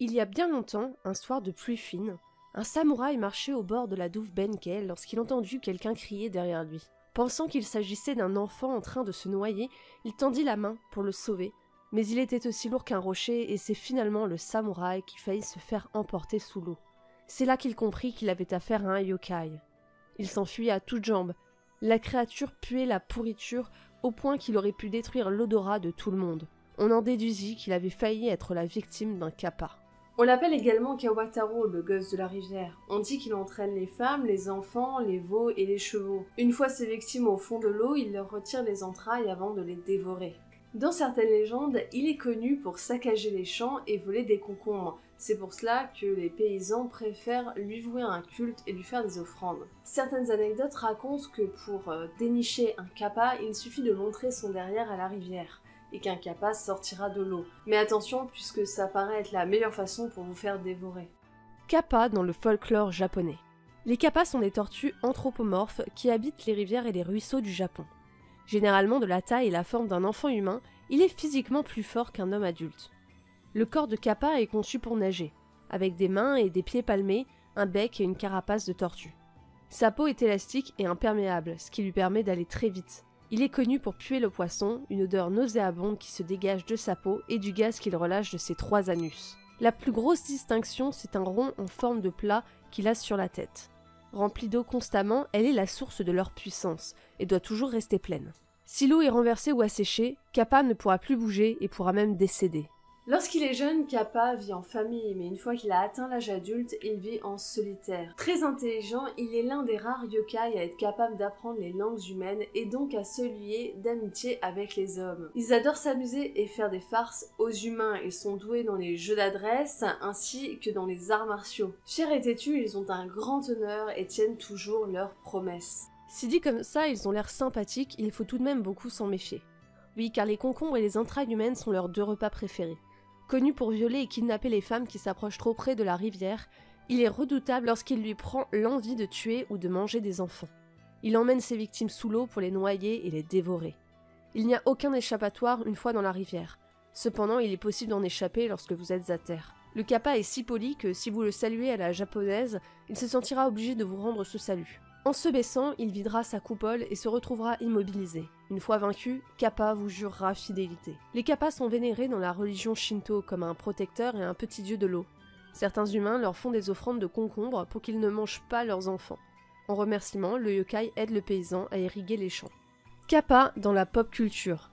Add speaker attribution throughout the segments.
Speaker 1: Il y a bien longtemps, un soir de pluie fine, un samouraï marchait au bord de la douve Benkei lorsqu'il entendit quelqu'un crier derrière lui. Pensant qu'il s'agissait d'un enfant en train de se noyer, il tendit la main pour le sauver, mais il était aussi lourd qu'un rocher et c'est finalement le samouraï qui faillit se faire emporter sous l'eau. C'est là qu'il comprit qu'il avait affaire à un yokai. Il s'enfuit à toutes jambes. La créature puait la pourriture au point qu'il aurait pu détruire l'odorat de tout le monde. On en déduisit qu'il avait failli être la victime d'un kappa.
Speaker 2: On l'appelle également Kawataro, le gosse de la rivière. On dit qu'il entraîne les femmes, les enfants, les veaux et les chevaux. Une fois ses victimes au fond de l'eau, il leur retire les entrailles avant de les dévorer. Dans certaines légendes, il est connu pour saccager les champs et voler des concombres. C'est pour cela que les paysans préfèrent lui vouer un culte et lui faire des offrandes. Certaines anecdotes racontent que pour dénicher un kappa, il suffit de montrer son derrière à la rivière et qu'un kappa sortira de l'eau. Mais attention, puisque ça paraît être la meilleure façon pour vous faire dévorer.
Speaker 1: Kappa dans le folklore japonais. Les kappas sont des tortues anthropomorphes qui habitent les rivières et les ruisseaux du Japon. Généralement de la taille et la forme d'un enfant humain, il est physiquement plus fort qu'un homme adulte. Le corps de kappa est conçu pour nager, avec des mains et des pieds palmés, un bec et une carapace de tortue. Sa peau est élastique et imperméable, ce qui lui permet d'aller très vite. Il est connu pour puer le poisson, une odeur nauséabonde qui se dégage de sa peau et du gaz qu'il relâche de ses 3 anus. La plus grosse distinction, c'est un rond en forme de plat qu'il a sur la tête. Remplie d'eau constamment, elle est la source de leur puissance et doit toujours rester pleine. Si l'eau est renversée ou asséchée, Kappa ne pourra plus bouger et pourra même décéder.
Speaker 2: Lorsqu'il est jeune, Kappa vit en famille, mais une fois qu'il a atteint l'âge adulte, il vit en solitaire. Très intelligent, il est l'un des rares yokai à être capable d'apprendre les langues humaines et donc à se lier d'amitié avec les hommes. Ils adorent s'amuser et faire des farces aux humains. Ils sont doués dans les jeux d'adresse ainsi que dans les arts martiaux. Fiers et têtus, ils ont un grand honneur et tiennent toujours leurs promesses.
Speaker 1: Si dit comme ça, ils ont l'air sympathiques, il faut tout de même beaucoup s'en méfier. Oui, car les concombres et les entrailles humaines sont leurs 2 repas préférés. Connu pour violer et kidnapper les femmes qui s'approchent trop près de la rivière, il est redoutable lorsqu'il lui prend l'envie de tuer ou de manger des enfants. Il emmène ses victimes sous l'eau pour les noyer et les dévorer. Il n'y a aucun échappatoire une fois dans la rivière. Cependant, il est possible d'en échapper lorsque vous êtes à terre. Le kappa est si poli que si vous le saluez à la japonaise, il se sentira obligé de vous rendre ce salut. En se baissant, il videra sa coupole et se retrouvera immobilisé. Une fois vaincu, Kappa vous jurera fidélité. Les kappas sont vénérés dans la religion Shinto comme un protecteur et un petit dieu de l'eau. Certains humains leur font des offrandes de concombres pour qu'ils ne mangent pas leurs enfants. En remerciement, le yokai aide le paysan à irriguer les champs. Kappa dans la pop culture.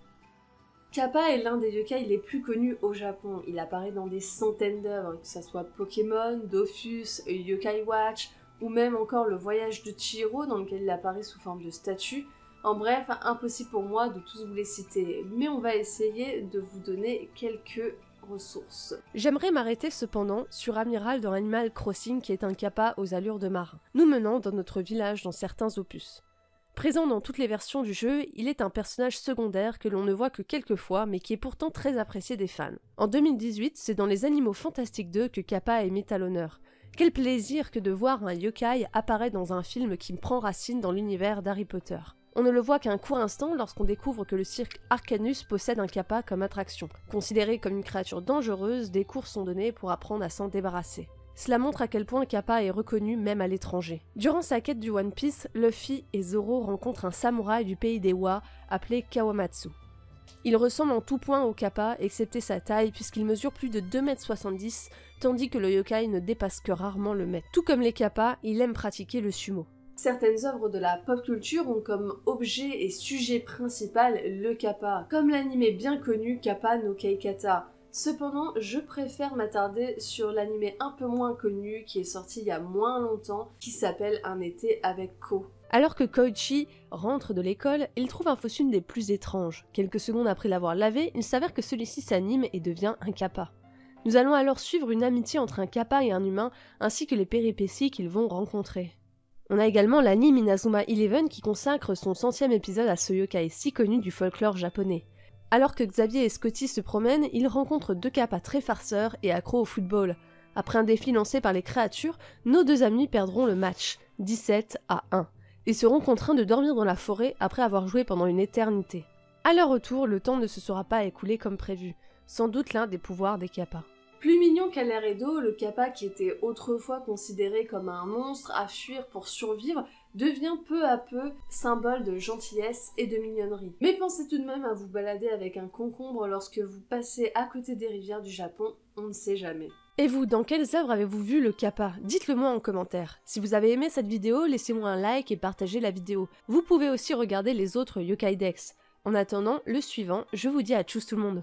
Speaker 2: Kappa est l'un des yokai les plus connus au Japon. Il apparaît dans des centaines d'œuvres, que ce soit Pokémon, Dofus, Yokai Watch, ou même encore le voyage de Chihiro dans lequel il apparaît sous forme de statue. En bref, impossible pour moi de tous vous les citer, mais on va essayer de vous donner quelques ressources.
Speaker 1: J'aimerais m'arrêter cependant sur Amiral dans Animal Crossing qui est un kappa aux allures de marin, nous menant dans notre village dans certains opus. Présent dans toutes les versions du jeu, il est un personnage secondaire que l'on ne voit que quelques fois mais qui est pourtant très apprécié des fans. En 2018, c'est dans Les Animaux Fantastiques 2 que Kappa est mis à l'honneur. Quel plaisir que de voir un yokai apparaître dans un film qui prend racine dans l'univers d'Harry Potter. On ne le voit qu'un court instant lorsqu'on découvre que le cirque Arcanus possède un kappa comme attraction. Considéré comme une créature dangereuse, des cours sont donnés pour apprendre à s'en débarrasser. Cela montre à quel point le kappa est reconnu même à l'étranger. Durant sa quête du One Piece, Luffy et Zoro rencontrent un samouraï du pays des Wa appelé Kawamatsu. Il ressemble en tout point au kappa, excepté sa taille, puisqu'il mesure plus de 2,70 m, tandis que le yokai ne dépasse que rarement le mètre. Tout comme les kappas, il aime pratiquer le sumo.
Speaker 2: Certaines œuvres de la pop culture ont comme objet et sujet principal le kappa, comme l'anime bien connu Kappa no Keikata. Cependant, je préfère m'attarder sur l'anime un peu moins connu qui est sorti il y a moins longtemps, qui s'appelle Un été avec Ko.
Speaker 1: Alors que Koichi rentre de l'école, il trouve un fossile des plus étranges. Quelques secondes après l'avoir lavé, il s'avère que celui-ci s'anime et devient un kappa. Nous allons alors suivre une amitié entre un kappa et un humain, ainsi que les péripéties qu'ils vont rencontrer. On a également l'anime Inazuma 11 qui consacre son 100e épisode à ce yokai si connu du folklore japonais. Alors que Xavier et Scotty se promènent, ils rencontrent 2 kappas très farceurs et accros au football. Après un défi lancé par les créatures, nos 2 amis perdront le match, 17-1. Et seront contraints de dormir dans la forêt après avoir joué pendant une éternité. À leur retour, le temps ne se sera pas écoulé comme prévu, sans doute l'un des pouvoirs des kappas.
Speaker 2: Plus mignon qu'à l'air et d'eau, le kappa qui était autrefois considéré comme un monstre à fuir pour survivre devient peu à peu symbole de gentillesse et de mignonnerie. Mais pensez tout de même à vous balader avec un concombre lorsque vous passez à côté des rivières du Japon, on ne sait jamais.
Speaker 1: Et vous, dans quelles œuvres avez-vous vu le kappa? Dites-le moi en commentaire. Si vous avez aimé cette vidéo, laissez-moi un like et partagez la vidéo. Vous pouvez aussi regarder les autres Yokai Dex. En attendant, le suivant, je vous dis à tchuss tout le monde.